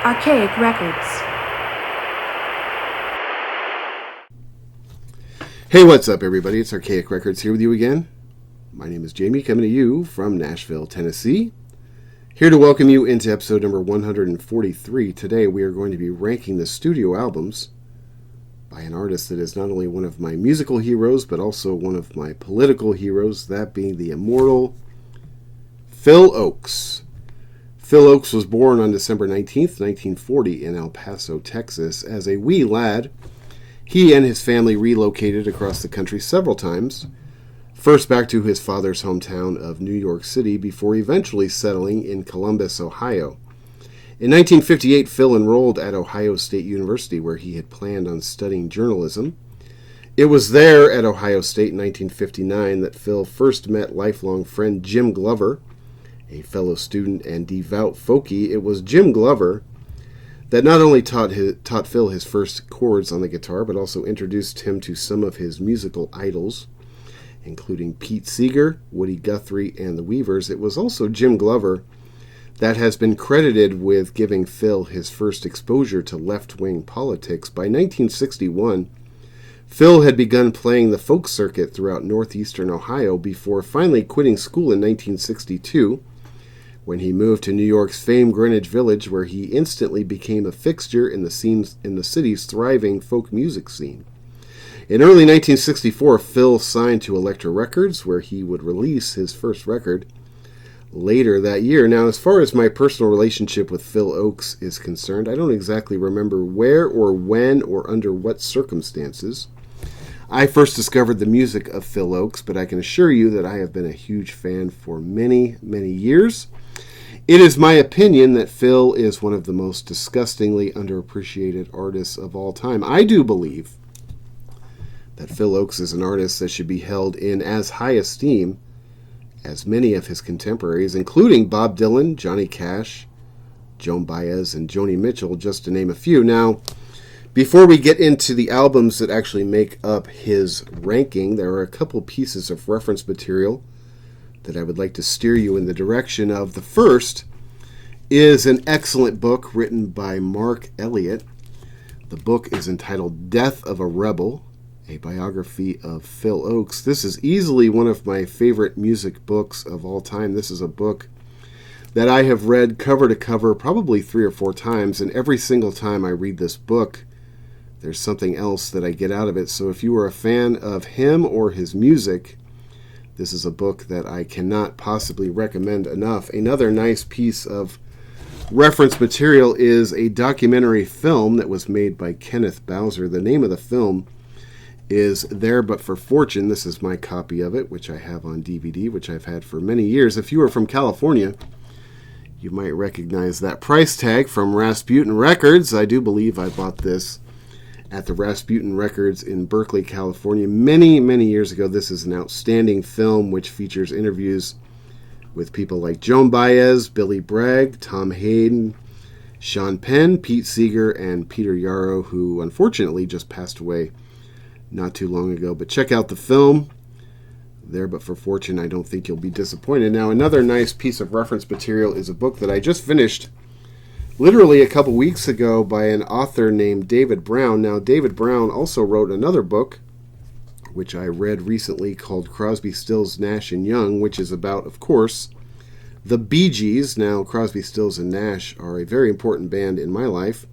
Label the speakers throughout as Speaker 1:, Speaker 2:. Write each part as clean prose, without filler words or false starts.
Speaker 1: Archaic Records.
Speaker 2: Hey, what's up, everybody? It's Archaic Records here with you again. My name is Jamie, coming to you from Nashville, Tennessee. Here to welcome you into episode number 143. Today we are going to be ranking the studio albums by an artist that is not only one of my musical heroes, but also one of my political heroes, that being the immortal Phil Ochs. Phil Ochs was born on December 19th, 1940 in El Paso, Texas. As a wee lad, he and his family relocated across the country several times, first back to his father's hometown of New York City before eventually settling in Columbus, Ohio. In 1958, Phil enrolled at Ohio State University, where he had planned on studying journalism. It was there at Ohio State in 1959 that Phil first met lifelong friend Jim Glover, a fellow student and devout folkie. It was Jim Glover that not only taught Phil his first chords on the guitar, but also introduced him to some of his musical idols, including Pete Seeger, Woody Guthrie, and the Weavers. It was also Jim Glover that has been credited with giving Phil his first exposure to left-wing politics. By 1961, Phil had begun playing the folk circuit throughout northeastern Ohio before finally quitting school in 1962, when he moved to New York's famed Greenwich Village, where he instantly became a fixture in the city's thriving folk music scene. In early 1964, Phil signed to Elektra Records, where he would release his first record later that year. Now, as far as my personal relationship with Phil Ochs is concerned, I don't exactly remember where or when or under what circumstances I first discovered the music of Phil Ochs, but I can assure you that I have been a huge fan for many, many years. It is my opinion that Phil is one of the most disgustingly underappreciated artists of all time. I do believe that Phil Ochs is an artist that should be held in as high esteem as many of his contemporaries, including Bob Dylan, Johnny Cash, Joan Baez, and Joni Mitchell, just to name a few. Now, before we get into the albums that actually make up his ranking, there are a couple pieces of reference material that I would like to steer you in the direction of. The first is an excellent book written by Mark Elliott. The book is entitled Death of a Rebel, a biography of Phil Ochs. This is easily one of my favorite music books of all time. This is a book that I have read cover to cover probably 3 or 4 times, and every single time I read this book, there's something else that I get out of it. So if you are a fan of him or his music, this is a book that I cannot possibly recommend enough. Another nice piece of reference material is a documentary film that was made by Kenneth Bowser. The name of the film is There But for Fortune. This is my copy of it, which I have on DVD, which I've had for many years. If you are from California, you might recognize that price tag from Rasputin Records. I do believe I bought this at the Rasputin Records in Berkeley, California, many, many years ago. This is an outstanding film which features interviews with people like Joan Baez, Billy Bragg, Tom Hayden, Sean Penn, Pete Seeger, and Peter Yarrow, who unfortunately just passed away not too long ago. But check out the film, There But for Fortune. I don't think you'll be disappointed. Now, another nice piece of reference material is a book that I just finished literally a couple weeks ago by an author named David Brown. Now, David Brown also wrote another book, which I read recently, called Crosby, Stills, Nash & Young, which is about, of course, the Bee Gees. Now, Crosby, Stills, and Nash are a very important band in my life,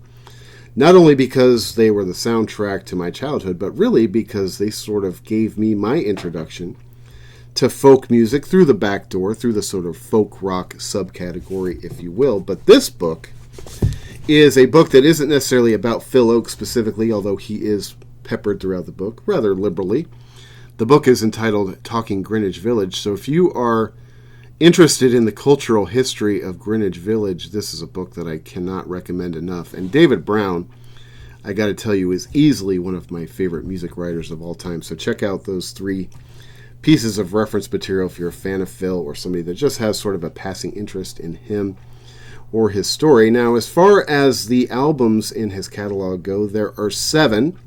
Speaker 2: not only because they were the soundtrack to my childhood, but really because they sort of gave me my introduction to folk music through the back door, through the sort of folk rock subcategory, if you will. But this book is a book that isn't necessarily about Phil Ochs specifically, although he is peppered throughout the book rather liberally. The book is entitled Talking Greenwich Village. So if you are interested in the cultural history of Greenwich Village, this is a book that I cannot recommend enough. And David Brown, I got to tell you, is easily one of my favorite music writers of all time. So check out those 3 pieces of reference material if you're a fan of Phil or somebody that just has sort of a passing interest in him or his story. Now, as far as the albums in his catalog go, there are 7.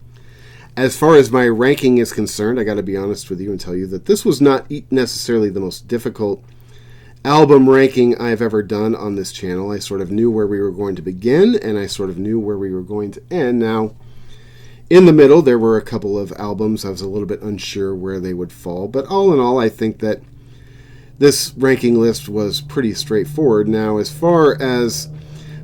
Speaker 2: As far as my ranking is concerned, I got to be honest with you and tell you that this was not necessarily the most difficult album ranking I've ever done on this channel. I sort of knew where we were going to begin, and I sort of knew where we were going to end. Now, in the middle, there were a couple of albums I was a little bit unsure where they would fall, but all in all, I think that this ranking list was pretty straightforward. Now, as far as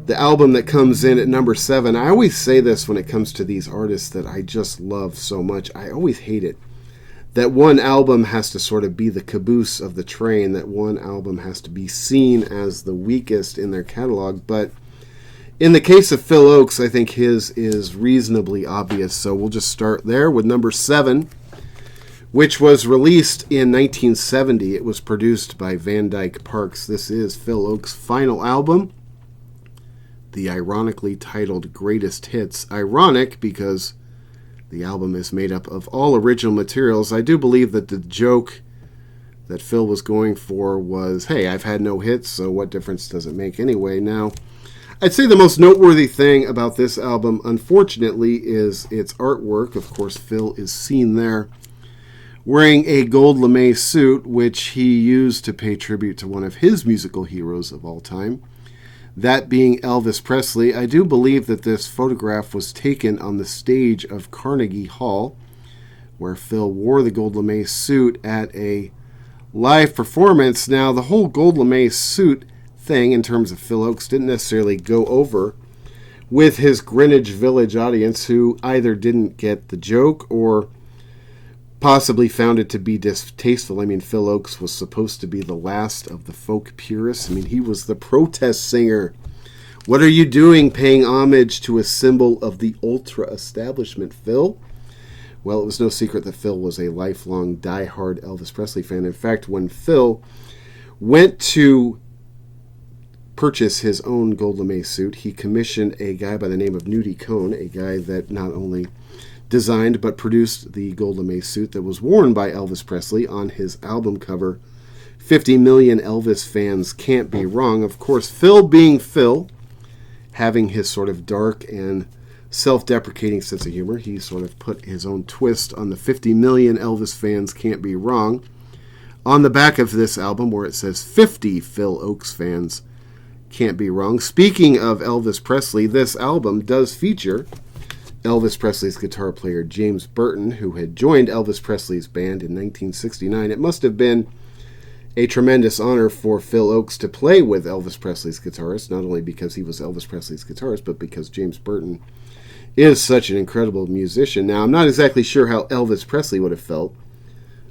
Speaker 2: the album that comes in at number 7, I always say this when it comes to these artists that I just love so much. I always hate it that one album has to sort of be the caboose of the train, that one album has to be seen as the weakest in their catalog. But in the case of Phil Ochs, I think his is reasonably obvious. So we'll just start there with number 7, which was released in 1970. It was produced by Van Dyke Parks. This is Phil Ochs' final album, the ironically titled Greatest Hits. Ironic because the album is made up of all original materials. I do believe that the joke that Phil was going for was, hey, I've had no hits, so what difference does it make anyway? Now, I'd say the most noteworthy thing about this album, unfortunately, is its artwork. Of course, Phil is seen there wearing a gold lame suit, which he used to pay tribute to one of his musical heroes of all time, that being Elvis Presley. I do believe that this photograph was taken on the stage of Carnegie Hall, where Phil wore the gold lame suit at a live performance. Now, the whole gold lame suit thing, in terms of Phil Ochs, didn't necessarily go over with his Greenwich Village audience, who either didn't get the joke or possibly found it to be distasteful. I mean, Phil Ochs was supposed to be the last of the folk purists. I mean, he was the protest singer. What are you doing paying homage to a symbol of the ultra-establishment, Phil? Well, it was no secret that Phil was a lifelong die-hard Elvis Presley fan. In fact, when Phil went to purchase his own gold lame suit, he commissioned a guy by the name of Nudie Cohn, a guy that not only designed but produced the gold lame suit that was worn by Elvis Presley on his album cover, 50 Million Elvis Fans Can't Be Wrong. Of course, Phil being Phil, having his sort of dark and self-deprecating sense of humor, he sort of put his own twist on the 50 Million Elvis Fans Can't Be Wrong on the back of this album, where it says 50 Phil Ochs Fans Can't Be Wrong. Speaking of Elvis Presley, this album does feature Elvis Presley's guitar player James Burton, who had joined Elvis Presley's band in 1969. It must have been a tremendous honor for Phil Ochs to play with Elvis Presley's guitarist, not only because he was Elvis Presley's guitarist, but because James Burton is such an incredible musician. Now, I'm not exactly sure how Elvis Presley would have felt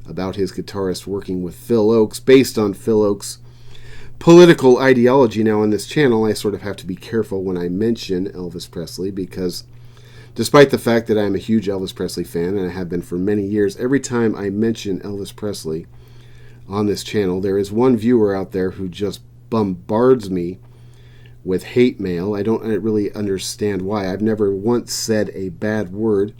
Speaker 2: about his guitarist working with Phil Ochs, based on Phil Ochs' political ideology. Now, on this channel, I sort of have to be careful when I mention Elvis Presley, because despite the fact that I'm a huge Elvis Presley fan, and I have been for many years, every time I mention Elvis Presley on this channel, there is one viewer out there who just bombards me with hate mail. I don't really understand why. I've never once said a bad word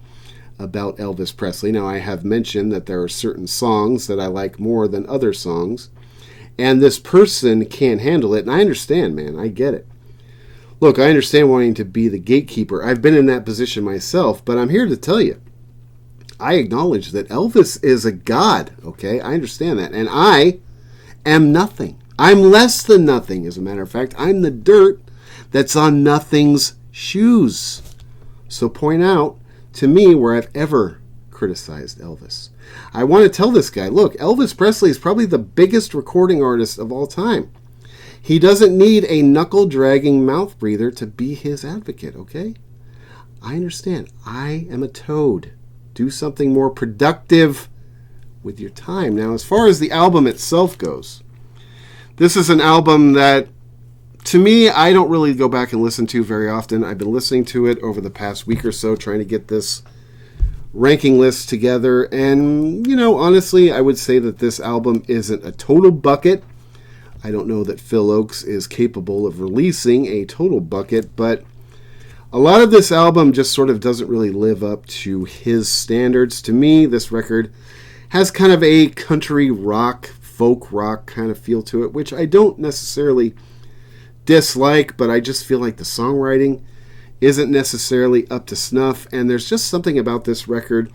Speaker 2: about Elvis Presley. Now, I have mentioned that there are certain songs that I like more than other songs, and this person can't handle it, and I understand, man. I get it. Look, I understand wanting to be the gatekeeper. I've been in that position myself, but I'm here to tell you, I acknowledge that Elvis is a god, okay? I understand that. And I am nothing. I'm less than nothing, as a matter of fact. I'm the dirt that's on nothing's shoes. So point out to me where I've ever criticized Elvis. I want to tell this guy, look, Elvis Presley is probably the biggest recording artist of all time. He doesn't need a knuckle-dragging mouth breather to be his advocate, okay? I understand. I am a toad. Do something more productive with your time. Now, as far as the album itself goes, this is an album that, to me, I don't really go back and listen to very often. I've been listening to it over the past week or so, trying to get this ranking list together. And, you know, honestly, I would say that this album isn't a total bucket. I don't know that Phil Ochs is capable of releasing a total bucket, but a lot of this album just sort of doesn't really live up to his standards. To me, this record has kind of a country rock, folk rock kind of feel to it, which I don't necessarily dislike, but I just feel like the songwriting isn't necessarily up to snuff, and there's just something about this record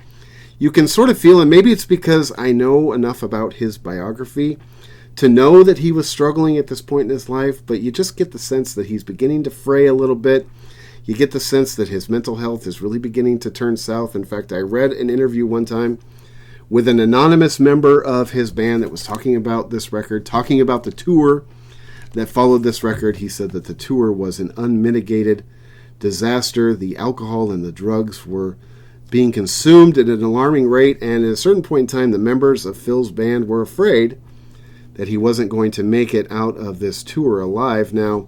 Speaker 2: you can sort of feel, and maybe it's because I know enough about his biography to know that he was struggling at this point in his life, but you just get the sense that he's beginning to fray a little bit. You get the sense that his mental health is really beginning to turn south. In fact, I read an interview one time with an anonymous member of his band that was talking about this record, talking about the tour that followed this record. He said that the tour was an unmitigated disaster. The alcohol and the drugs were being consumed at an alarming rate, and at a certain point in time, the members of Phil's band were afraid that he wasn't going to make it out of this tour alive. Now,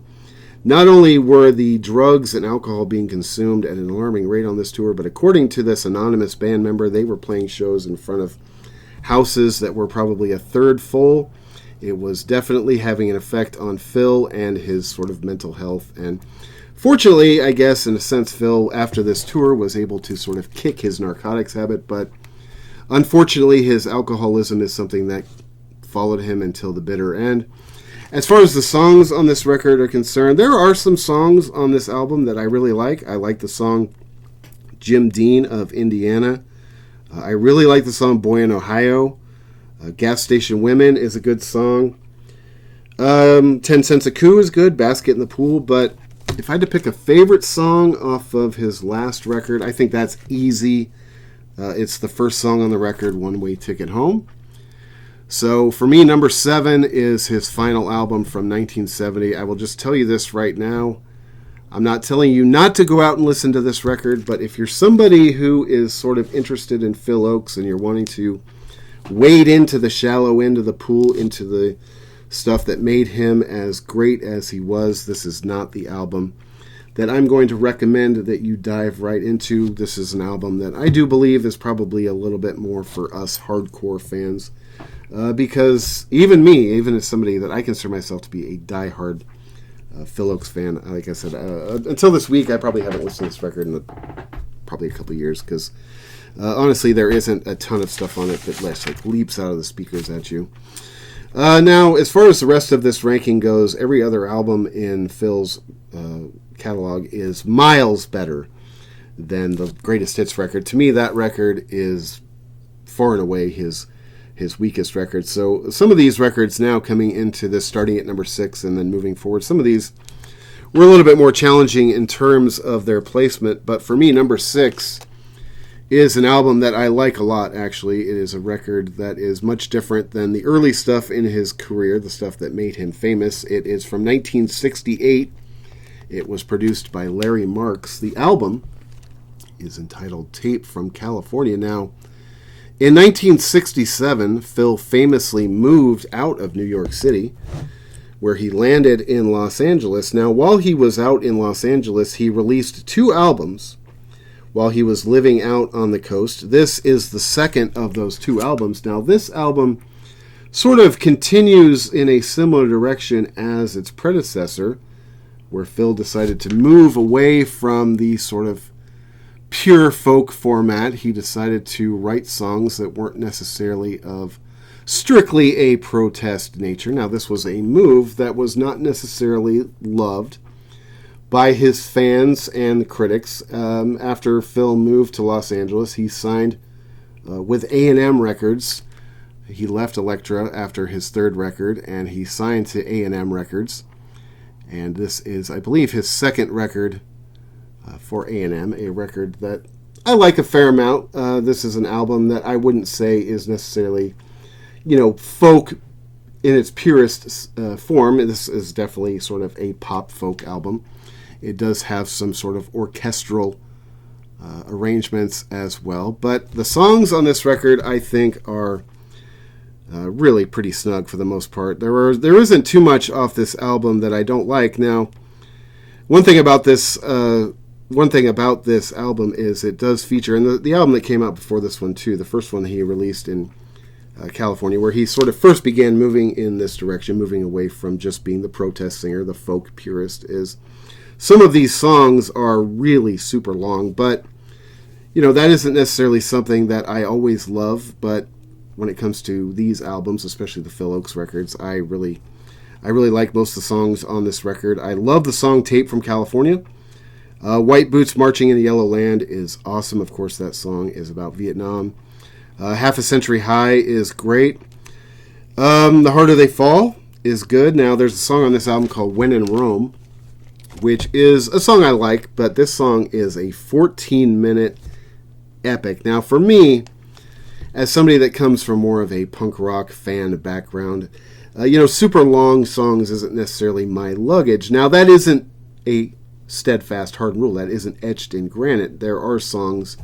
Speaker 2: not only were the drugs and alcohol being consumed at an alarming rate on this tour, but according to this anonymous band member, they were playing shows in front of houses that were probably a third full. It was definitely having an effect on Phil and his sort of mental health. And fortunately, I guess, in a sense, Phil, after this tour, was able to sort of kick his narcotics habit. But unfortunately, his alcoholism is something that followed him until the bitter end. As far as the songs on this record are concerned, there are some songs on this album that I really like. I like the song Jim Dean of Indiana. I really like the song Boy in Ohio. Gas Station Women is a good song. 10 Cents a Coup is good. Basket in the Pool. But if I had to pick a favorite song off of his last record, I think that's easy. It's the first song on the record, One Way Ticket Home. So for me, number 7 is his final album from 1970. I will just tell you this right now. I'm not telling you not to go out and listen to this record, but if you're somebody who is sort of interested in Phil Ochs and you're wanting to wade into the shallow end of the pool, into the stuff that made him as great as he was, this is not the album that I'm going to recommend that you dive right into. This is an album that I do believe is probably a little bit more for us hardcore fans. Because even me, even as somebody that I consider myself to be a diehard Phil Ochs fan, like I said, until this week, I probably haven't listened to this record in probably a couple of years, because honestly, there isn't a ton of stuff on it that like leaps out of the speakers at you. Now, as far as the rest of this ranking goes, every other album in Phil's catalog is miles better than the Greatest Hits record. To me, that record is far and away his weakest record. So some of these records now coming into this, starting at number 6 and then moving forward, some of these were a little bit more challenging in terms of their placement. But for me, number 6 is an album that I like a lot, actually. It is a record that is much different than the early stuff in his career, the stuff that made him famous. It is from 1968. It was produced by Larry Marks. The album is entitled Tape from California. Now, in 1967, Phil famously moved out of New York City, where he landed in Los Angeles. Now, while he was out in Los Angeles, he released 2 albums while he was living out on the coast. This is the second of those 2 albums. Now, this album sort of continues in a similar direction as its predecessor, where Phil decided to move away from the sort of pure folk format. He decided to write songs that weren't necessarily of strictly a protest nature. Now, this was a move that was not necessarily loved by his fans and critics. After Phil moved to Los Angeles, he signed with A&M Records. He left Elektra after his 3rd record, and he signed to A&M Records. And this is, I believe, his 2nd record for A&M, a record that I like a fair amount. This is an album that I wouldn't say is necessarily, folk in its purest form. This is definitely sort of a pop folk album. It does have some sort of orchestral arrangements as well. But the songs on this record, I think, are really pretty snug for the most part. There isn't too much off this album that I don't like. Now, one thing about this album is it does feature, and the album that came out before this one too, the first one he released in California, where he sort of first began moving in this direction, moving away from just being the protest singer, the folk purist, is some of these songs are really super long, but that isn't necessarily something that I always love. But when it comes to these albums, especially the Phil Ochs records, I really like most of the songs on this record. I love the song Tape from California. White Boots Marching in the Yellow Land is awesome. Of course, that song is about Vietnam. Half a Century High is great. The Harder They Fall is good. Now, there's a song on this album called When in Rome, which is a song I like, but this song is a 14-minute epic. Now, for me, as somebody that comes from more of a punk rock fan background, super long songs isn't necessarily my luggage. Now, that isn't a steadfast hard rule. That isn't etched in granite. There are songs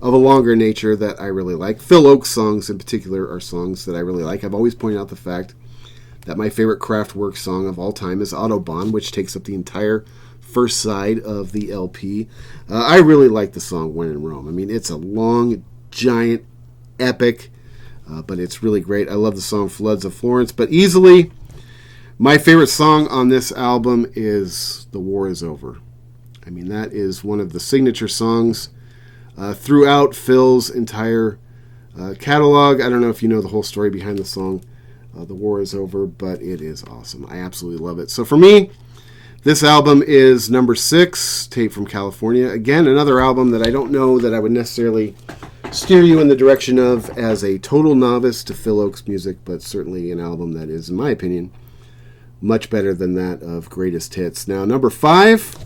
Speaker 2: of a longer nature that I really like. Phil Ochs songs in particular are songs that I really like. I've always pointed out the fact that my favorite Kraftwerk song of all time is Autobahn, which takes up the entire first side of the LP. I really like the song When in Rome. I mean, it's a long, giant, epic, but it's really great. I love the song Floods of Florence, but easily my favorite song on this album is The War Is Over. I mean, that is one of the signature songs throughout Phil's entire catalog. I don't know if you know the whole story behind the song The War Is Over, but it is awesome. I absolutely love it. So for me, this album is number 6, Tape from California. Again, another album that I don't know that I would necessarily steer you in the direction of as a total novice to Phil Ochs music, but certainly an album that is, in my opinion, much better than that of Greatest Hits. Now, number 5,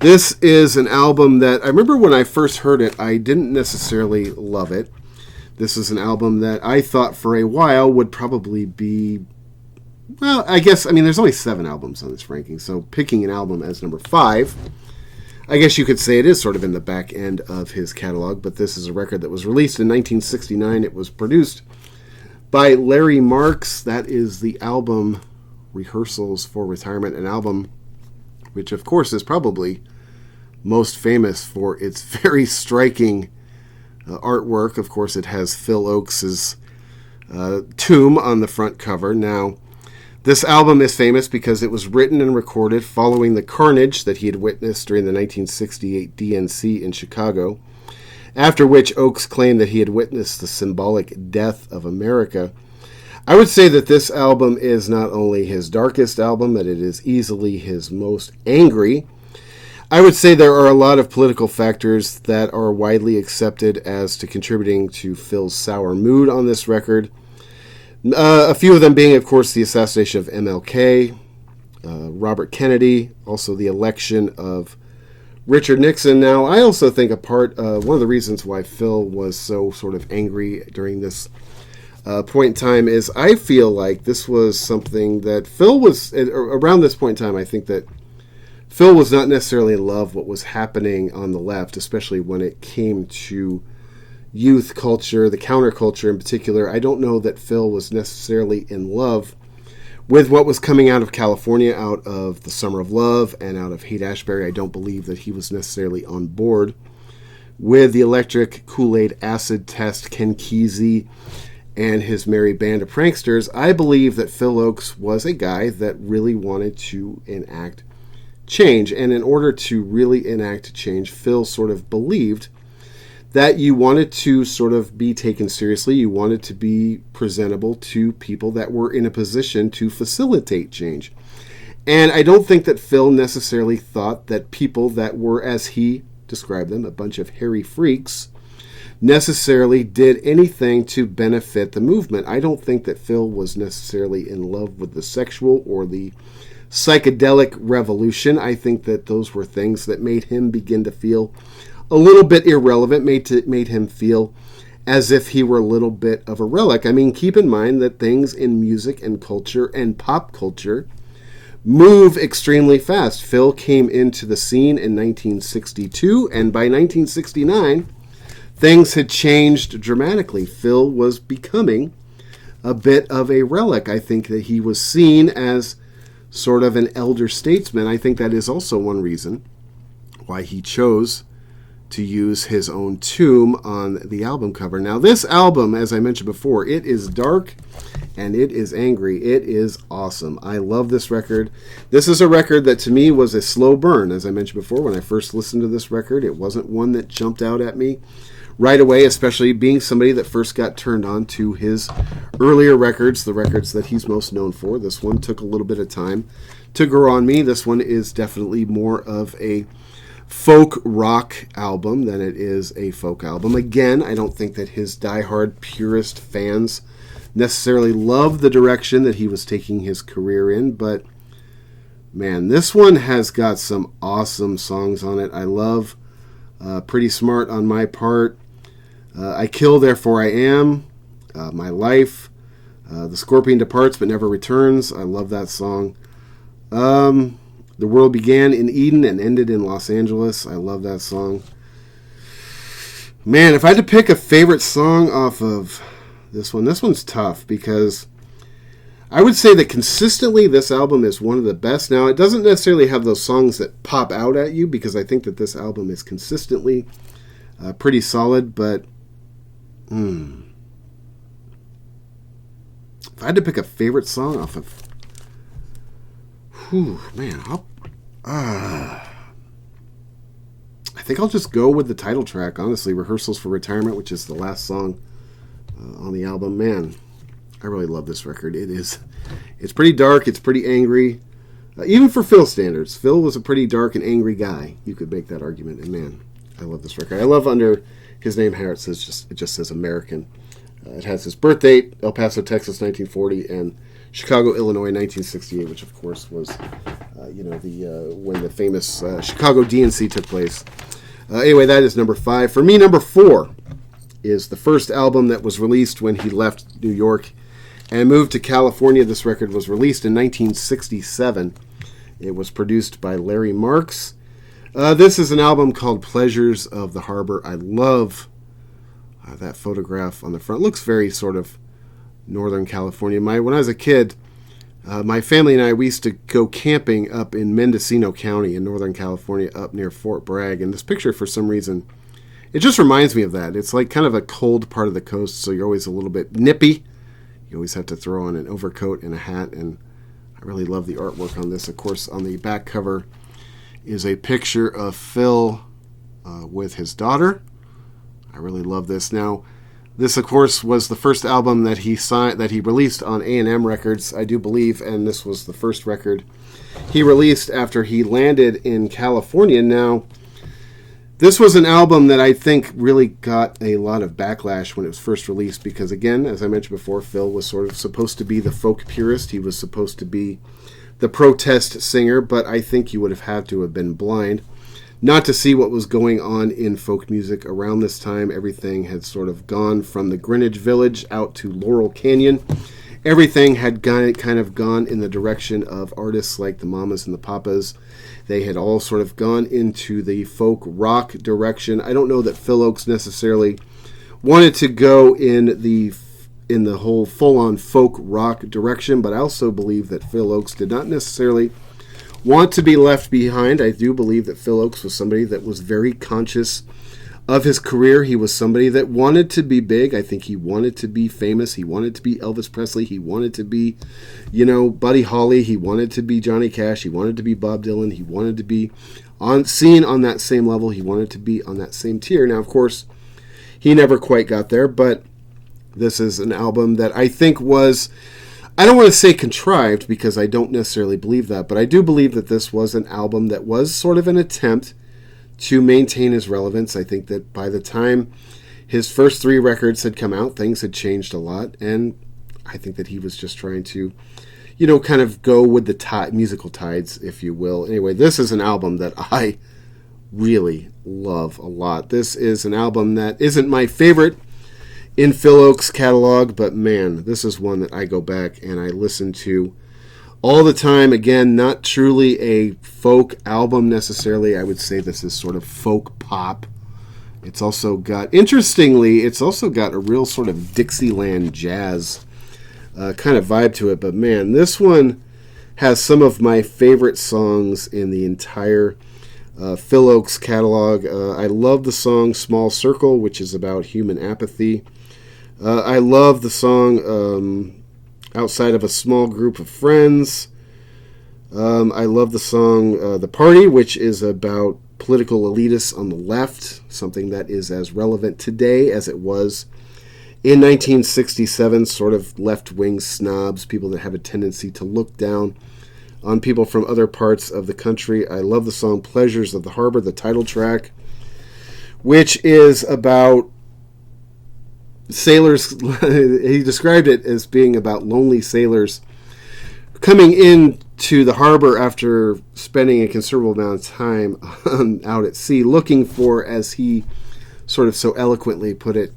Speaker 2: this is an album that I remember when I first heard it, I didn't necessarily love it. This is an album that I thought for a while would probably be, well, there's only 7 albums on this ranking, so picking an album as number 5, I guess you could say it is sort of in the back end of his catalog, but this is a record that was released in 1969. It was produced by Larry Marks. That is the album Rehearsals for Retirement, an album which, of course, is probably most famous for its very striking artwork. Of course, it has Phil Ochs' tomb on the front cover. Now, this album is famous because it was written and recorded following the carnage that he had witnessed during the 1968 DNC in Chicago, after which Ochs claimed that he had witnessed the symbolic death of America. I would say that this album is not only his darkest album, that it is easily his most angry. I would say there are a lot of political factors that are widely accepted as to contributing to Phil's sour mood on this record. A few of them being, of course, the assassination of MLK, Robert Kennedy, also the election of Richard Nixon. Now, I also think one of the reasons why Phil was so sort of angry during this point in time is I feel like this was something that Phil was, around this point in time, I think that Phil was not necessarily in love with what was happening on the left, especially when it came to youth culture, the counterculture in particular. I don't know that Phil was necessarily in love with what was coming out of California, out of the Summer of Love and out of Haight-Ashbury. I don't believe that he was necessarily on board with the Electric Kool-Aid Acid Test, Ken Kesey, and his merry band of pranksters. I believe that Phil Ochs was a guy that really wanted to enact change. And in order to really enact change, Phil sort of believed that you wanted to sort of be taken seriously. You wanted to be presentable to people that were in a position to facilitate change. And I don't think that Phil necessarily thought that people that were, as he described them, a bunch of hairy freaks, necessarily did anything to benefit the movement. I don't think that Phil was necessarily in love with the sexual or the psychedelic revolution. I think that those were things that made him begin to feel a little bit irrelevant, made him feel as if he were a little bit of a relic. I mean, keep in mind that things in music and culture and pop culture move extremely fast. Phil came into the scene in 1962, and by 1969, things had changed dramatically. Phil was becoming a bit of a relic. I think that he was seen as sort of an elder statesman. I think that is also one reason why he chose to use his own tomb on the album cover. Now, this album, as I mentioned before, it is dark and it is angry. It is awesome. I love this record. This is a record that to me was a slow burn. As I mentioned before, when I first listened to this record, it wasn't one that jumped out at me right away, especially being somebody that first got turned on to his earlier records, the records that he's most known for. This one took a little bit of time to grow on me. This one is definitely more of a folk rock album than it is a folk album. Again, I don't think that his diehard purist fans necessarily love the direction that he was taking his career in, but man, this one has got some awesome songs on it. I love Pretty Smart on My Part, I Kill, Therefore I Am, My Life, The Scorpion Departs But Never Returns. I love that song. The World Began in Eden and Ended in Los Angeles. I love that song. Man, if I had to pick a favorite song off of this one's tough, because I would say that consistently this album is one of the best. Now, it doesn't necessarily have those songs that pop out at you, because I think that this album is consistently pretty solid, but if I had to pick a favorite song off of... I think I'll just go with the title track, honestly, Rehearsals for Retirement, which is the last song on the album. Man, I really love this record. It's pretty dark, it's pretty angry, even for Phil standards. Phil was a pretty dark and angry guy. You could make that argument, and man, I love this record. I love under his name here, it just says American. It has his birth date, El Paso, Texas, 1940, and Chicago, Illinois, 1968, which of course was, when the famous Chicago DNC took place. Anyway, that is number 5. For me, number 4 is the first album that was released when he left New York and moved to California. This record was released in 1967. It was produced by Larry Marks. This is an album called Pleasures of the Harbor. I love that photograph on the front. It looks very sort of Northern California. When I was a kid, my family and we used to go camping up in Mendocino County in Northern California, up near Fort Bragg. And this picture, for some reason, it just reminds me of that. It's like kind of a cold part of the coast, so you're always a little bit nippy. You always have to throw on an overcoat and a hat, and I really love the artwork on this. Of course, on the back cover is a picture of Phil with his daughter. I really love this. Now, this, of course, was the first album that he released on A&M Records, I do believe, and this was the first record he released after he landed in California. Now, this was an album that I think really got a lot of backlash when it was first released, because, again, as I mentioned before, Phil was sort of supposed to be the folk purist. He was supposed to be the protest singer, but I think you would have had to have been blind not to see what was going on in folk music around this time. Everything had sort of gone from the Greenwich Village out to Laurel Canyon. Everything had kind of gone in the direction of artists like the Mamas and the Papas. They had all sort of gone into the folk rock direction. I don't know that Phil Ochs necessarily wanted to go in the whole full-on folk rock direction, but I also believe that Phil Ochs did not necessarily want to be left behind. I do believe that Phil Ochs was somebody that was very conscious of his career. He was somebody that wanted to be big. I think he wanted to be famous. He wanted to be Elvis Presley. He wanted to be, Buddy Holly. He wanted to be Johnny Cash. He wanted to be Bob Dylan. He wanted to be seen on that same level. He wanted to be on that same tier. Now, of course, he never quite got there, but this is an album that I think was, I don't want to say contrived, because I don't necessarily believe that, but I do believe that this was an album that was sort of an attempt to maintain his relevance. I think that by the time his first 3 records had come out, things had changed a lot, and I think that he was just trying to, kind of go with the musical tides, if you will. Anyway, this is an album that I really love a lot. This is an album that isn't my favorite in Phil Ochs' catalog, but man, this is one that I go back and I listen to all the time. Again, not truly a folk album necessarily. I would say this is sort of folk pop. It's also got, interestingly, a real sort of Dixieland jazz kind of vibe to it. But man, this one has some of my favorite songs in the entire Phil Ochs catalog. I love the song Small Circle, which is about human apathy. I love the song Outside of a Small Group of Friends. I love the song The Party, which is about political elitists on the left, something that is as relevant today as it was in 1967, sort of left-wing snobs, people that have a tendency to look down on people from other parts of the country. I love the song Pleasures of the Harbor, the title track, which is about sailors, he described it as being about lonely sailors coming into the harbor after spending a considerable amount of time out at sea, looking for, as he sort of so eloquently put it,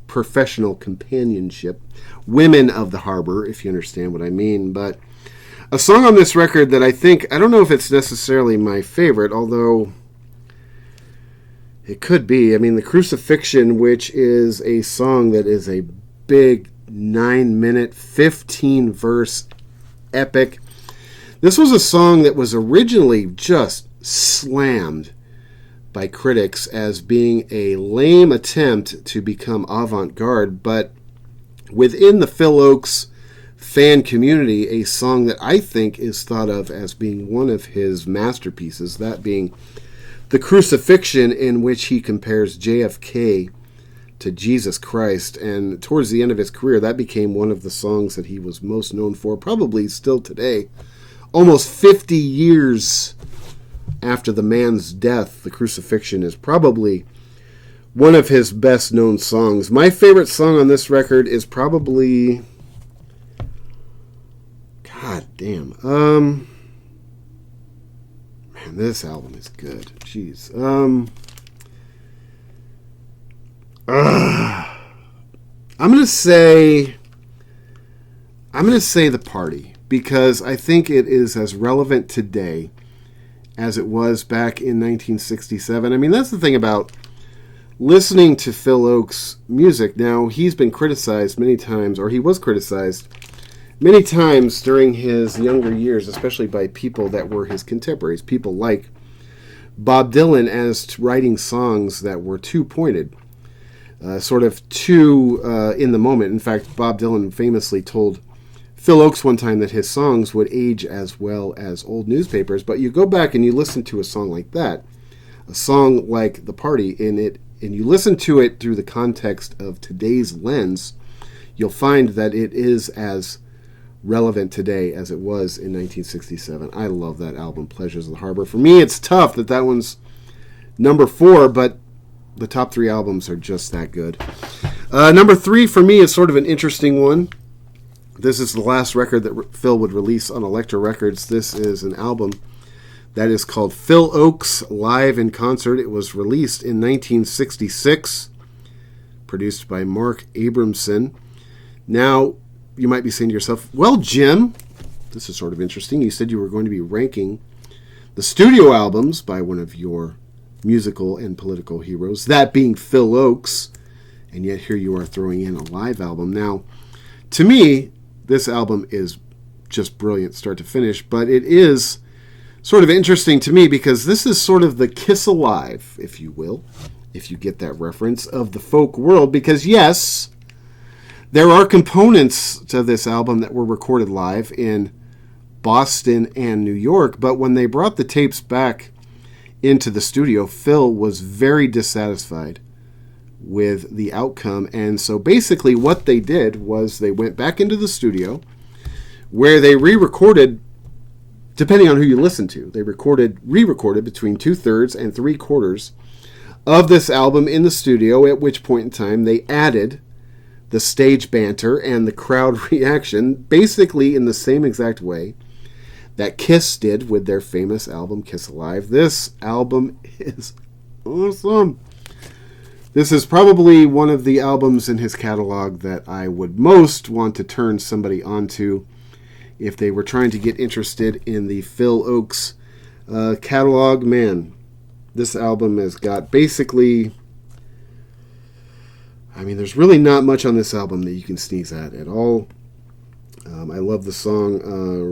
Speaker 2: professional companionship, women of the harbor, if you understand what I mean. But a song on this record that I don't know if it's necessarily my favorite, although it could be. I mean, The Crucifixion, which is a song that is a big 9-minute, 15-verse epic. This was a song that was originally just slammed by critics as being a lame attempt to become avant-garde, but within the Phil Ochs fan community, a song that I think is thought of as being one of his masterpieces, that being The Crucifixion, in which he compares JFK to Jesus Christ. And towards the end of his career, that became one of the songs that he was most known for, probably still today. Almost 50 years after the man's death, The Crucifixion is probably one of his best known songs. My favorite song on this record is probably... God damn. Man, this album is good. Jeez. I'm gonna say The Party, because I think it is as relevant today as it was back in 1967. I mean, that's the thing about listening to Phil Ochs' music. Now, he's been criticized many times, or he was criticized many times during his younger years, especially by people that were his contemporaries, people like Bob Dylan, as writing songs that were too pointed, sort of too in the moment. In fact, Bob Dylan famously told Phil Ochs one time that his songs would age as well as old newspapers. But you go back and you listen to a song like that, a song like The Party, and you listen to it through the context of today's lens, you'll find that it is as relevant today as it was in 1967. I love that album, Pleasures of the Harbor. For me, it's tough that one's number 4, but the top 3 albums are just that good. Number 3 for me is sort of an interesting one. This is the last record that Phil would release on Elektra Records. This is an album that is called Phil Ochs Live in Concert. It was released in 1966, produced by Mark Abramson. Now, you might be saying to yourself, well, Jim, this is sort of interesting. You said you were going to be ranking the studio albums by one of your musical and political heroes, that being Phil Ochs, and yet here you are throwing in a live album. Now, to me, this album is just brilliant start to finish, but it is sort of interesting to me because this is sort of the Kiss Alive, if you will, if you get that reference, of the folk world, because yes, there are components to this album that were recorded live in Boston and New York, but when they brought the tapes back into the studio, Phil was very dissatisfied with the outcome. And so basically what they did was they went back into the studio where they re-recorded, depending on who you listen to, they re-recorded between 2/3 and 3/4 of this album in the studio, at which point in time they added the stage banter and the crowd reaction, basically in the same exact way that Kiss did with their famous album Kiss Alive. This album is awesome. This is probably one of the albums in his catalog that I would most want to turn somebody onto if they were trying to get interested in the Phil Ochs catalog. Man, this album has got basically... I mean, there's really not much on this album that you can sneeze at all. I love the song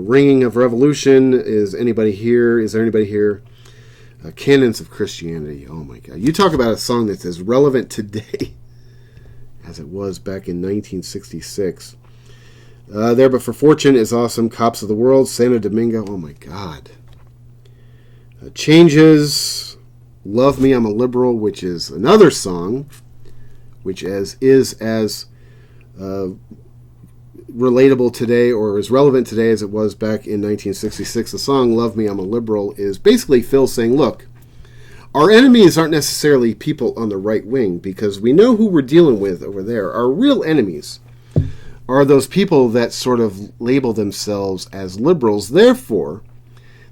Speaker 2: Ringing of Revolution. Is there anybody here? Canons of Christianity. Oh my God. You talk about a song that's as relevant today as it was back in 1966. There But For Fortune is awesome. Cops of the World. Santo Domingo. Oh my God. Changes. Love Me, I'm a Liberal, which is another song which is as relatable today or as relevant today as it was back in 1966. The song Love Me, I'm a Liberal is basically Phil saying, look, Our enemies aren't necessarily people on the right wing, because we know who we're dealing with over there. Our real enemies are those people that sort of label themselves as liberals. Therefore,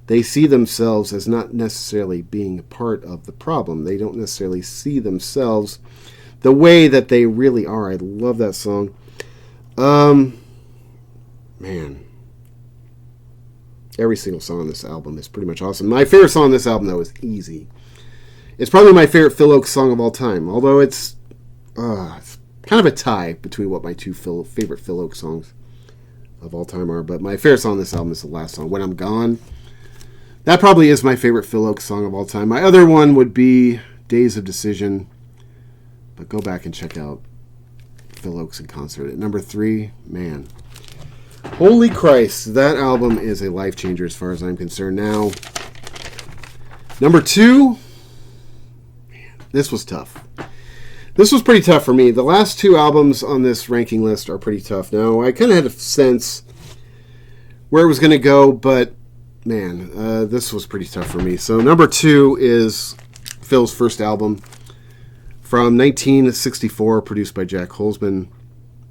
Speaker 2: they see themselves as not necessarily being part of the problem. They don't necessarily see themselves the way that they really are. I love that song. Man. Every single song on this album is pretty much awesome. My favorite song on this album, though, is Easy. It's probably my favorite Phil Ochs song of all time, although it's kind of a tie between what my two favorite Phil Ochs songs of all time are. But my favorite song on this album is the last song, When I'm Gone. That probably is my favorite Phil Ochs song of all time. My other one would be Days of Decision. But go back and check out Phil Ochs in concert. At number 3, man. Holy Christ, that album is a life changer as far as I'm concerned. Now, number 2, man, this was tough. This was pretty tough for me. The last 2 albums on this ranking list are pretty tough. Now, I kind of had a sense where it was going to go, but man, this was pretty tough for me. So number 2 is Phil's first album from 1964, produced by Jack Holzman.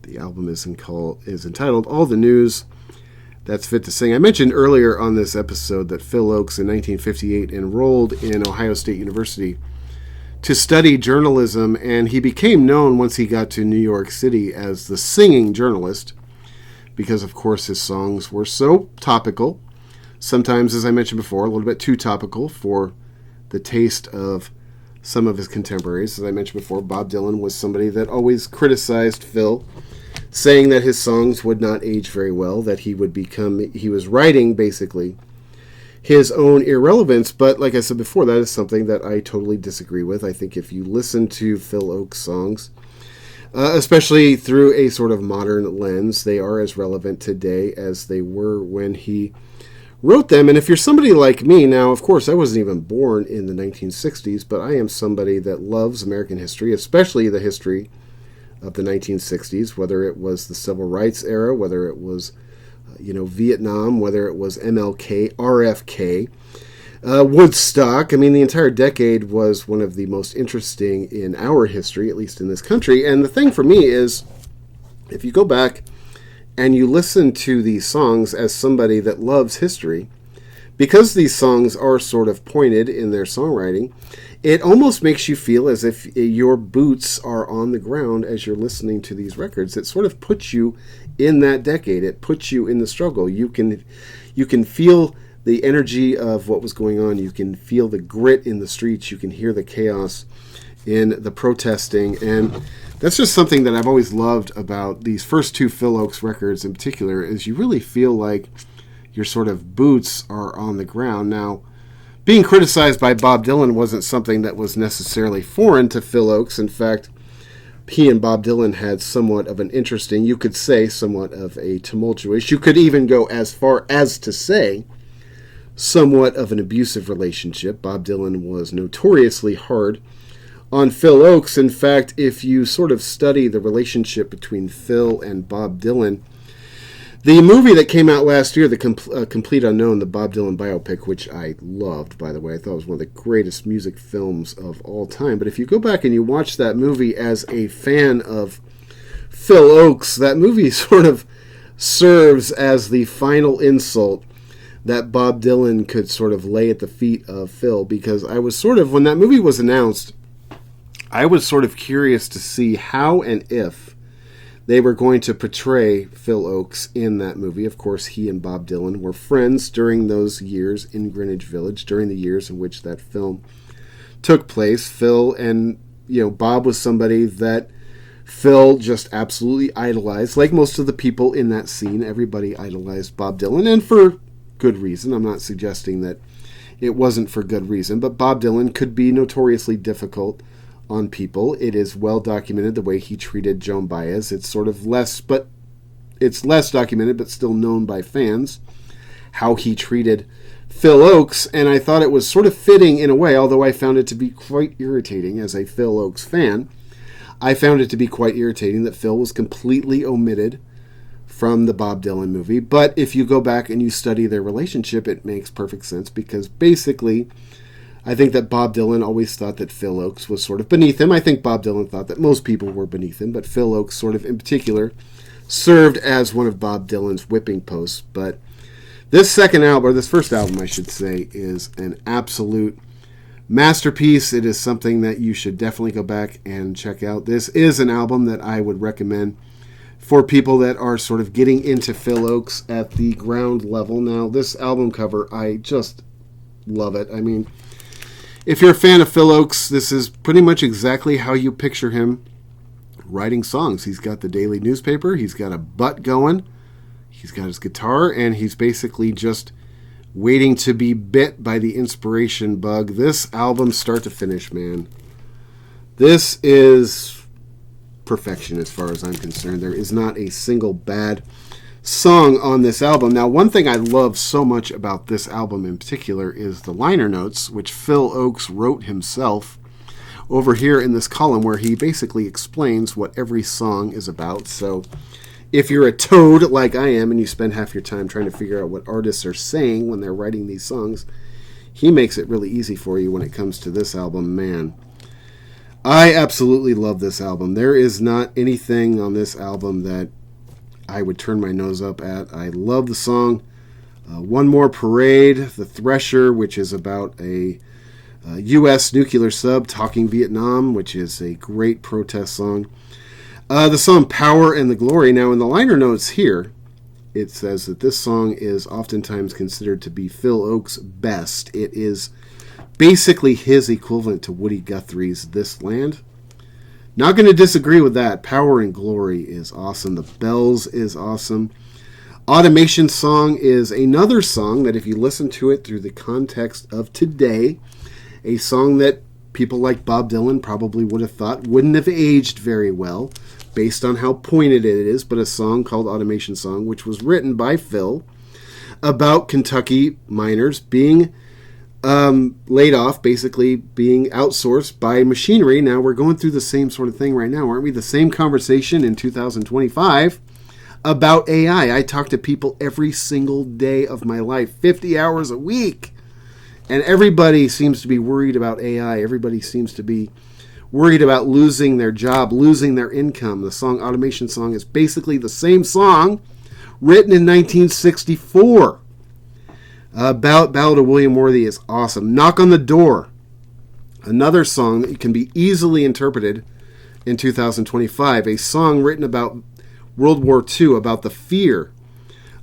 Speaker 2: The album is entitled All the News That's Fit to Sing. I mentioned earlier on this episode that Phil Ochs in 1958 enrolled in Ohio State University to study journalism, and he became known once he got to New York City as the singing journalist because, of course, his songs were so topical. Sometimes, as I mentioned before, a little bit too topical for the taste of some of his contemporaries. As I mentioned before, Bob Dylan was somebody that always criticized Phil, saying that his songs would not age very well, that he was writing, basically, his own irrelevance. But like I said before, that is something that I totally disagree with. I think if you listen to Phil Ochs' songs, especially through a sort of modern lens, they are as relevant today as they were when he wrote them. And if you're somebody like me, now, of course, I wasn't even born in the 1960s, but I am somebody that loves American history, especially the history of the 1960s, whether it was the Civil Rights era, whether it was Vietnam, whether it was MLK, RFK, Woodstock. I mean, the entire decade was one of the most interesting in our history, at least in this country. And the thing for me is, if you go back and you listen to these songs as somebody that loves history, because these songs are sort of pointed in their songwriting, it almost makes you feel as if your boots are on the ground as you're listening to these records. It sort of puts you in that decade. It puts you in the struggle. You can feel the energy of what was going on. You can feel the grit in the streets. You can hear the chaos in the protesting. And that's just something that I've always loved about these first 2 Phil Ochs records in particular, is you really feel like your sort of boots are on the ground. Now, being criticized by Bob Dylan wasn't something that was necessarily foreign to Phil Ochs. In fact, he and Bob Dylan had somewhat of an interesting, you could say somewhat of a tumultuous, you could even go as far as to say somewhat of an abusive relationship. Bob Dylan was notoriously hard on Phil Ochs. In fact, if you sort of study the relationship between Phil and Bob Dylan, the movie that came out last year, The Complete Unknown, the Bob Dylan biopic, which I loved, by the way. I thought it was one of the greatest music films of all time. But if you go back and you watch that movie as a fan of Phil Ochs, that movie sort of serves as the final insult that Bob Dylan could sort of lay at the feet of Phil. Because I was sort of, when that movie was announced, I was sort of curious to see how and if they were going to portray Phil Ochs in that movie. Of course, he and Bob Dylan were friends during those years in Greenwich Village, during the years in which that film took place. Phil and, Bob was somebody that Phil just absolutely idolized. Like most of the people in that scene, everybody idolized Bob Dylan, and for good reason. I'm not suggesting that it wasn't for good reason, but Bob Dylan could be notoriously difficult on people. It is well documented the way he treated Joan Baez. It's sort of less documented, but still known by fans, how he treated Phil Ochs. And I thought it was sort of fitting in a way, although I found it to be quite irritating as a Phil Ochs fan. I found it to be quite irritating that Phil was completely omitted from the Bob Dylan movie. But if you go back and you study their relationship, it makes perfect sense, because basically I think that Bob Dylan always thought that Phil Ochs was sort of beneath him. I think Bob Dylan thought that most people were beneath him, but Phil Ochs sort of in particular served as one of Bob Dylan's whipping posts. But this second album, or this first album, I should say, is an absolute masterpiece. It is something that you should definitely go back and check out. This is an album that I would recommend for people that are sort of getting into Phil Ochs at the ground level. Now, this album cover, I just love it. I mean, if you're a fan of Phil Ochs, this is pretty much exactly how you picture him writing songs. He's got the daily newspaper, he's got a butt going, he's got his guitar, and he's basically just waiting to be bit by the inspiration bug. This album, start to finish, man, this is perfection as far as I'm concerned. There is not a single bad song on this album. Now, one thing I love so much about this album in particular is the liner notes, which Phil Ochs wrote himself over here in this column, where he basically explains what every song is about. So if you're a toad like I am and you spend half your time trying to figure out what artists are saying when they're writing these songs, he makes it really easy for you when it comes to this album. Man, I absolutely love this album. There is not anything on this album that I would turn my nose up at. I love the song One More Parade, The Thresher, which is about a U.S. nuclear sub talking Vietnam, which is a great protest song. The song Power and the Glory. Now, in the liner notes here, it says that this song is oftentimes considered to be Phil Ochs' best. It is basically his equivalent to Woody Guthrie's This Land. Not going to disagree with that. Power and Glory is awesome. The Bells is awesome. Automation Song is another song that, if you listen to it through the context of today, a song that people like Bob Dylan probably would have thought wouldn't have aged very well based on how pointed it is, but a song called Automation Song, which was written by Phil about Kentucky miners being laid off, basically being outsourced by machinery. Now, we're going through the same sort of thing right now, aren't we? The same conversation in 2025 about AI. I talk to people every single day of my life, 50 hours a week. And everybody seems to be worried about AI. Everybody seems to be worried about losing their job, losing their income. The song Automation Song is basically the same song written in 1964. Ballad of William Worthy is awesome. Knock on the Door, another song that can be easily interpreted in 2025. A song written about World War II, about the fear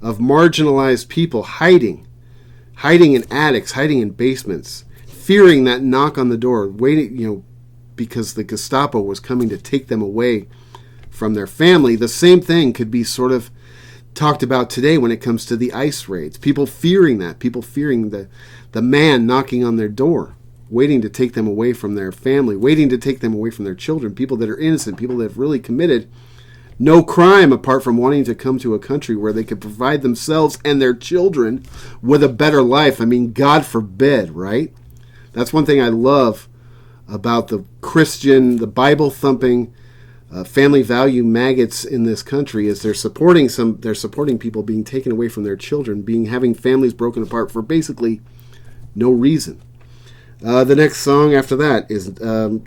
Speaker 2: of marginalized people hiding in attics, hiding in basements, fearing that knock on the door, waiting, because the Gestapo was coming to take them away from their family. The same thing could be sort of talked about today when it comes to the ICE raids. People fearing that, people fearing the man knocking on their door, waiting to take them away from their family, waiting to take them away from their children, people that are innocent, people that have really committed no crime apart from wanting to come to a country where they could provide themselves and their children with a better life. I mean, God forbid, right? That's one thing I love about the Christian, the Bible-thumping, family value maggots in this country is they're supporting people being taken away from their children, having families broken apart for basically no reason. The next song after that is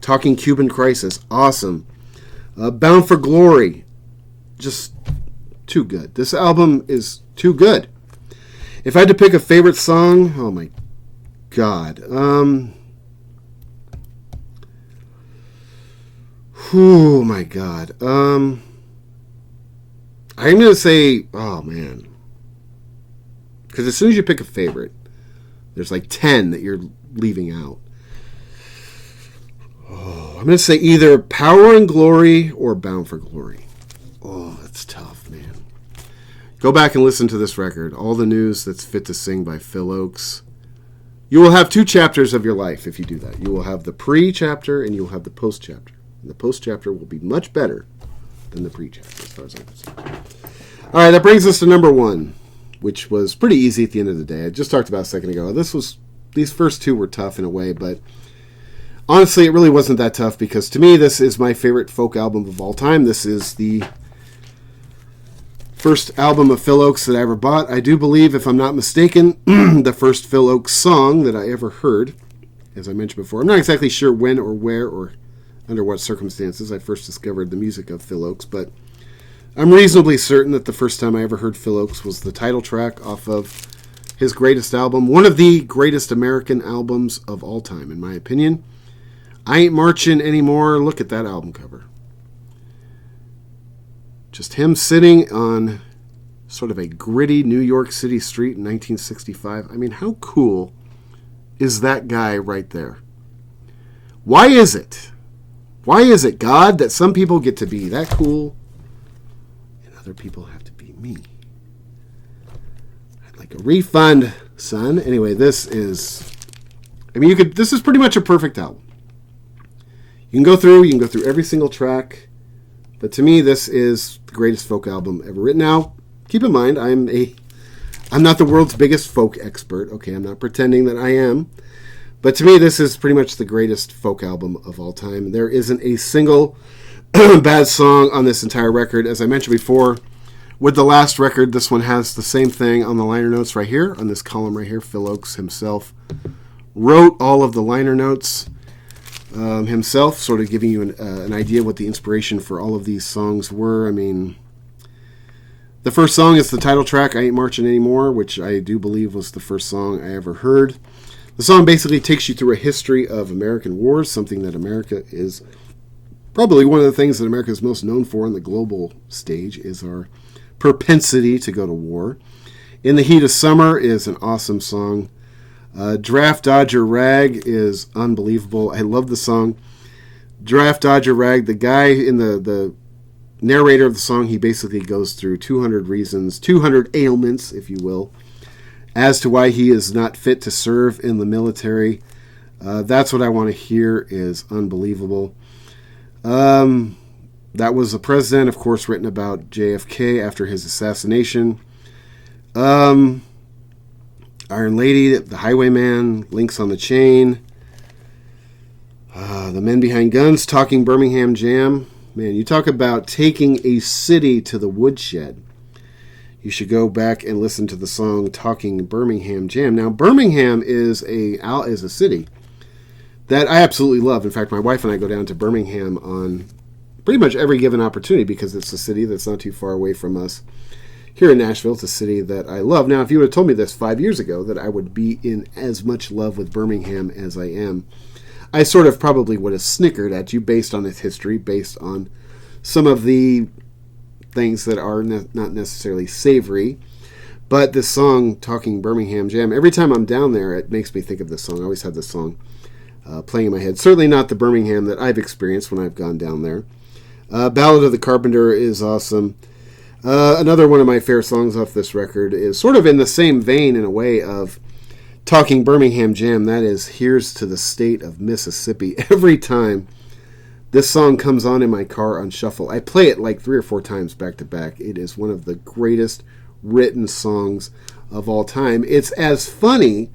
Speaker 2: Talking Cuban Crisis. Awesome. Bound for Glory. Just too good. This album is too good. If I had to pick a favorite song, oh my God. Oh my God. I'm going to say, oh man. Because as soon as you pick a favorite, there's like 10 that you're leaving out. Oh, I'm going to say either Power and Glory or Bound for Glory. Oh, that's tough, man. Go back and listen to this record. All the News That's Fit to Sing by Phil Ochs. You will have 2 chapters of your life if you do that. You will have the pre-chapter and you will have the post-chapter. And the post-chapter will be much better than the pre-chapter, as far as I'm concerned. All right, that brings us to number 1, which was pretty easy at the end of the day. I just talked about a second ago. These first 2 were tough in a way, but honestly, it really wasn't that tough because to me, this is my favorite folk album of all time. This is the first album of Phil Ochs that I ever bought. I do believe, if I'm not mistaken, the first Phil Ochs song that I ever heard. as I mentioned before. I'm not exactly sure when or where or under what circumstances I first discovered the music of Phil Ochs, but I'm reasonably certain that the first time I ever heard Phil Ochs was the title track off of his greatest album, one of the greatest American albums of all time, in my opinion. I Ain't Marching Anymore. Look at that album cover. Just him sitting on sort of a gritty New York City street in 1965. I mean, how cool is that guy right there? Why is it, God, that some people get to be that cool and other people have to be me? I'd like a refund, son. Anyway, this is pretty much a perfect album. You can go through every single track, but to me, this is the greatest folk album ever written. Now, keep in mind, I'm not the world's biggest folk expert. Okay, I'm not pretending that I am. But to me, this is pretty much the greatest folk album of all time. There isn't a single bad song on this entire record. As I mentioned before, with the last record, this one has the same thing on the liner notes right here, on this column right here. Phil Ochs himself wrote all of the liner notes himself, sort of giving you an idea what the inspiration for all of these songs were. I mean, the first song is the title track, I Ain't Marching Anymore, which I do believe was the first song I ever heard. The song basically takes you through a history of American wars, something that America is probably one of the things that America is most known for on the global stage is our propensity to go to war. In the Heat of Summer is an awesome song. Draft Dodger Rag is unbelievable. I love the song. Draft Dodger Rag, the guy in the narrator of the song, he basically goes through 200 reasons, 200 ailments, if you will, as to why he is not fit to serve in the military. That's what I want to hear is unbelievable. That was the president, of course, written about JFK after his assassination. Iron Lady, The Highwayman, Links on the Chain, The Men Behind Guns, Talking Birmingham Jam. Man, you talk about taking a city to the woodshed. You should go back and listen to the song Talking Birmingham Jam. Now, Birmingham is a city that I absolutely love. In fact, my wife and I go down to Birmingham on pretty much every given opportunity because it's a city that's not too far away from us. Here in Nashville, it's a city that I love. Now, if you would have told me this 5 years ago, that I would be in as much love with Birmingham as I am, I sort of probably would have snickered at you based on its history, based on some of the things that are not necessarily savory. But this song, Talking Birmingham Jam, every time I'm down there, it makes me think of this song. I always have this song playing in my head. Certainly not the Birmingham that I've experienced when I've gone down there. Ballad of the Carpenter is awesome. Another one of my favorite songs off this record is sort of in the same vein in a way of Talking Birmingham Jam. That is Here's to the State of Mississippi. Every time this song comes on in my car on shuffle, I play it like 3 or 4 times back to back. It is one of the greatest written songs of all time. It's as funny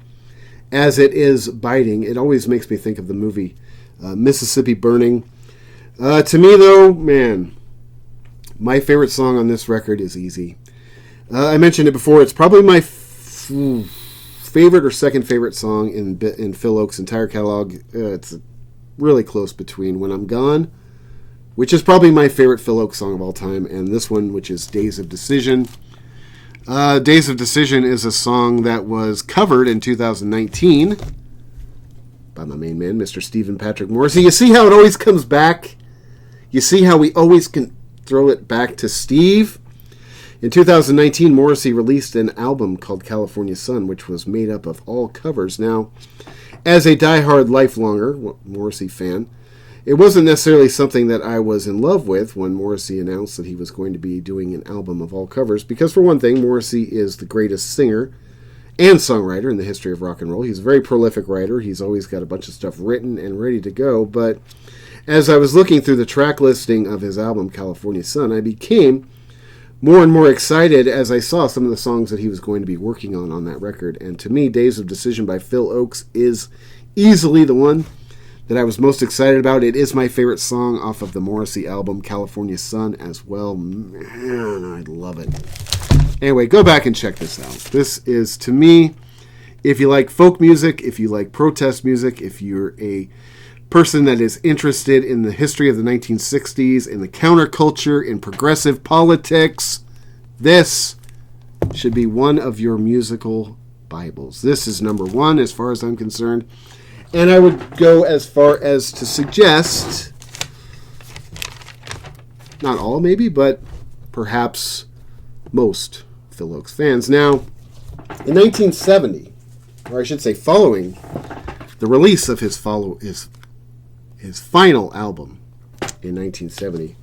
Speaker 2: as it is biting. It always makes me think of the movie Mississippi Burning. To me, though, man, my favorite song on this record is Easy. I mentioned it before. It's probably my favorite or second favorite song in Phil Ochs' entire catalog. It's really close between When I'm Gone, which is probably my favorite Phil Ochs song of all time, and this one, which is Days of Decision. Days of Decision is a song that was covered in 2019 by my main man, Mr. Stephen Patrick Morrissey. You see how it always comes back? You see how we always can throw it back to Steve? In 2019, Morrissey released an album called California Sun, which was made up of all covers. Now, as a diehard lifelonger Morrissey fan, it wasn't necessarily something that I was in love with when Morrissey announced that he was going to be doing an album of all covers, because for one thing, Morrissey is the greatest singer and songwriter in the history of rock and roll. He's a very prolific writer. He's always got a bunch of stuff written and ready to go, but as I was looking through the track listing of his album, California Sun, I became more and more excited as I saw some of the songs that he was going to be working on that record. And to me, Days of Decision by Phil Ochs is easily the one that I was most excited about. It is my favorite song off of the Morrissey album, California Sun, as well. Man, I love it. Anyway, go back and check this out. This is, to me, If you like folk music, if you like protest music, if you're a person that is interested in the history of the 1960s, in the counterculture, in progressive politics, this should be one of your musical Bibles. This is number one as far as I'm concerned. And I would go as far as to suggest, not all maybe, but perhaps most Phil Ochs fans. Now, in 1970, or I should say following the release of his final album in 1970,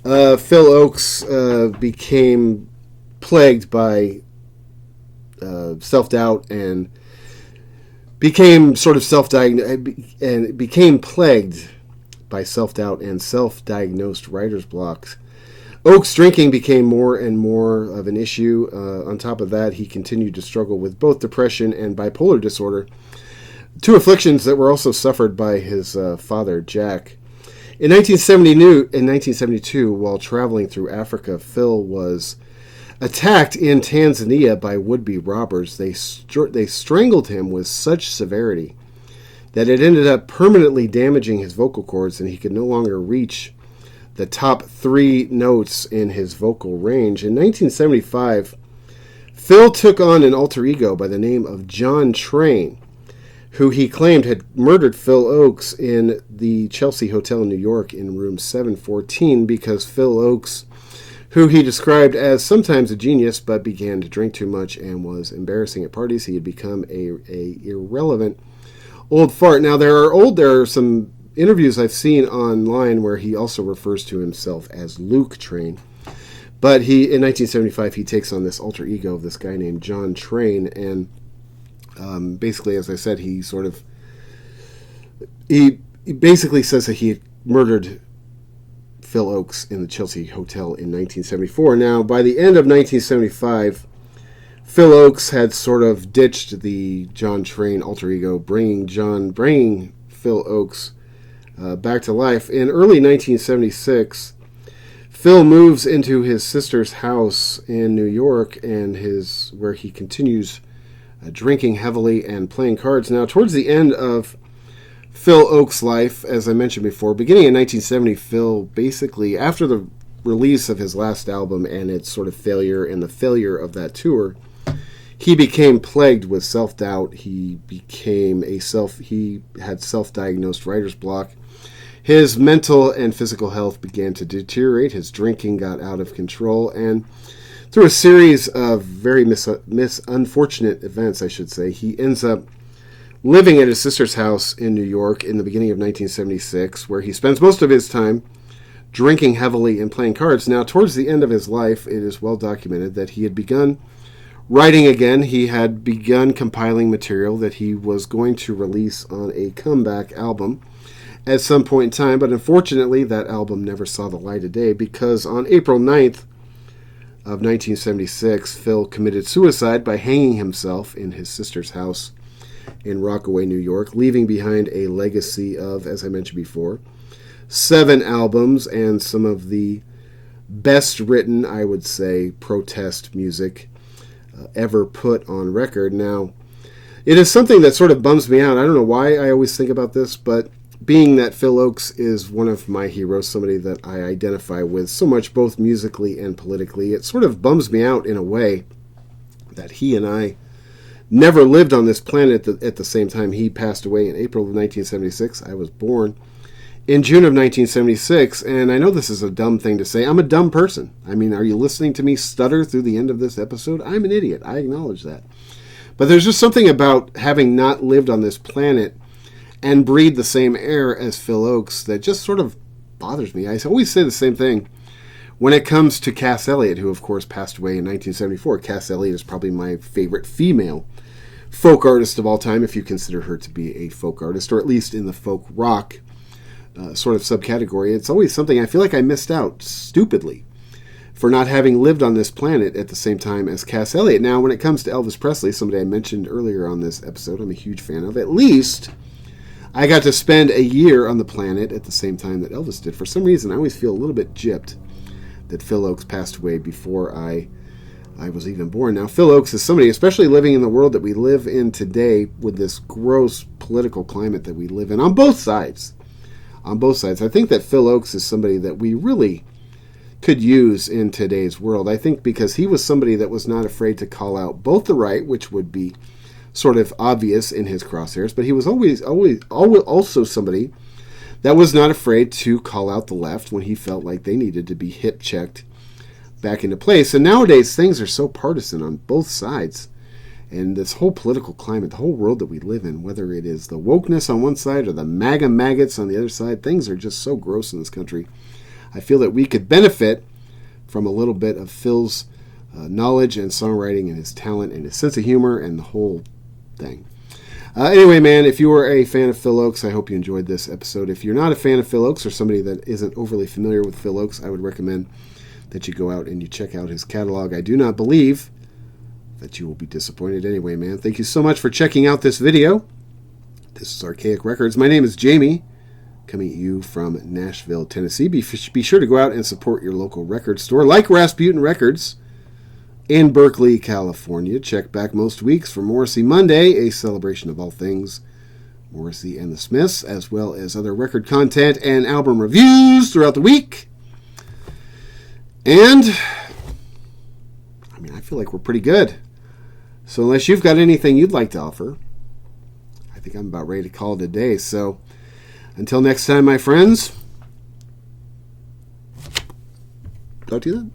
Speaker 2: Phil Ochs became plagued by self-doubt and became sort of self-diagnosed and became plagued by self-doubt and self-diagnosed writer's blocks. Ochs' drinking became more and more of an issue. On top of that, he continued to struggle with both depression and bipolar disorder, two afflictions that were also suffered by his father, Jack. In 1972, while traveling through Africa, Phil was attacked in Tanzania by would-be robbers. They strangled him with such severity that it ended up permanently damaging his vocal cords, and he could no longer reach the top 3 notes in his vocal range. In 1975, Phil took on an alter ego by the name of John Train, who he claimed had murdered Phil Ochs in the Chelsea Hotel in New York in room 714 because Phil Ochs, who he described as sometimes a genius but began to drink too much and was embarrassing at parties, he had become a irrelevant old fart. Now, there are some interviews I've seen online where he also refers to himself as Luke Train. But in 1975, he takes on this alter ego of this guy named John Train, and basically, as I said, he basically says that he had murdered Phil Ochs in the Chelsea Hotel in 1974. Now, by the end of 1975, Phil Ochs had sort of ditched the John Train alter ego, bringing Phil Ochs back to life. In early 1976, Phil moves into his sister's house in New York, and where he continues drinking heavily and playing cards. Now, towards the end of Phil Ochs' life, as I mentioned before, beginning in 1970, Phil basically, after the release of his last album and its sort of failure and the failure of that tour, he became plagued with self-doubt. He had self-diagnosed writer's block. His mental and physical health began to deteriorate. His drinking got out of control, and through a series of very unfortunate events, I should say, he ends up living at his sister's house in New York in the beginning of 1976, where he spends most of his time drinking heavily and playing cards. Now, towards the end of his life, it is well documented that he had begun writing again. He had begun compiling material that he was going to release on a comeback album at some point in time, but unfortunately, that album never saw the light of day because on April 9th of 1976, Phil committed suicide by hanging himself in his sister's house in Rockaway, New York, leaving behind a legacy of, as I mentioned before, 7 albums and some of the best written, I would say, protest music ever put on record. Now, it is something that sort of bums me out. I don't know why I always think about this, but being that Phil Ochs is one of my heroes, somebody that I identify with so much, both musically and politically, it sort of bums me out in a way that he and I never lived on this planet at the same time. He passed away in April of 1976. I was born in June of 1976, and I know this is a dumb thing to say. I'm a dumb person. I mean, are you listening to me stutter through the end of this episode? I'm an idiot. I acknowledge that. But there's just something about having not lived on this planet and breathe the same air as Phil Ochs that just sort of bothers me. I always say the same thing when it comes to Cass Elliot, who of course passed away in 1974. Cass Elliot is probably my favorite female folk artist of all time, if you consider her to be a folk artist, or at least in the folk rock sort of subcategory. It's always something I feel like I missed out stupidly for not having lived on this planet at the same time as Cass Elliot. Now, when it comes to Elvis Presley, somebody I mentioned earlier on this episode, I'm a huge fan of. At least I got to spend a year on the planet at the same time that Elvis did. For some reason, I always feel a little bit gypped that Phil Ochs passed away before I I was even born. Now, Phil Ochs is somebody, especially living in the world that we live in today with this gross political climate that we live in on both sides. On both sides. I think that Phil Ochs is somebody that we really could use in today's world. I think because he was somebody that was not afraid to call out both the right, which would be sort of obvious in his crosshairs, but he was always also somebody that was not afraid to call out the left when he felt like they needed to be hip-checked back into place. And nowadays, things are so partisan on both sides. And this whole political climate, the whole world that we live in, whether it is the wokeness on one side or the MAGA maggots on the other side, things are just so gross in this country. I feel that we could benefit from a little bit of Phil's knowledge and songwriting and his talent and his sense of humor and the whole thing. Anyway, man, if you are a fan of Phil Ochs, I hope you enjoyed this episode. If you're not a fan of Phil Ochs or somebody that isn't overly familiar with Phil Ochs, I would recommend that you go out and you check out his catalog. I do not believe that you will be disappointed anyway, man. Thank you so much for checking out this video. This is Archaic Records. My name is Jamie, coming at you from Nashville, Tennessee. Be sure to go out and support your local record store, like Rasputin Records in Berkeley, California. Check back most weeks for Morrissey Monday, a celebration of all things Morrissey and the Smiths, as well as other record content and album reviews throughout the week. And, I mean, I feel like we're pretty good. So unless you've got anything you'd like to offer, I think I'm about ready to call it a day. So until next time, my friends, talk to you then.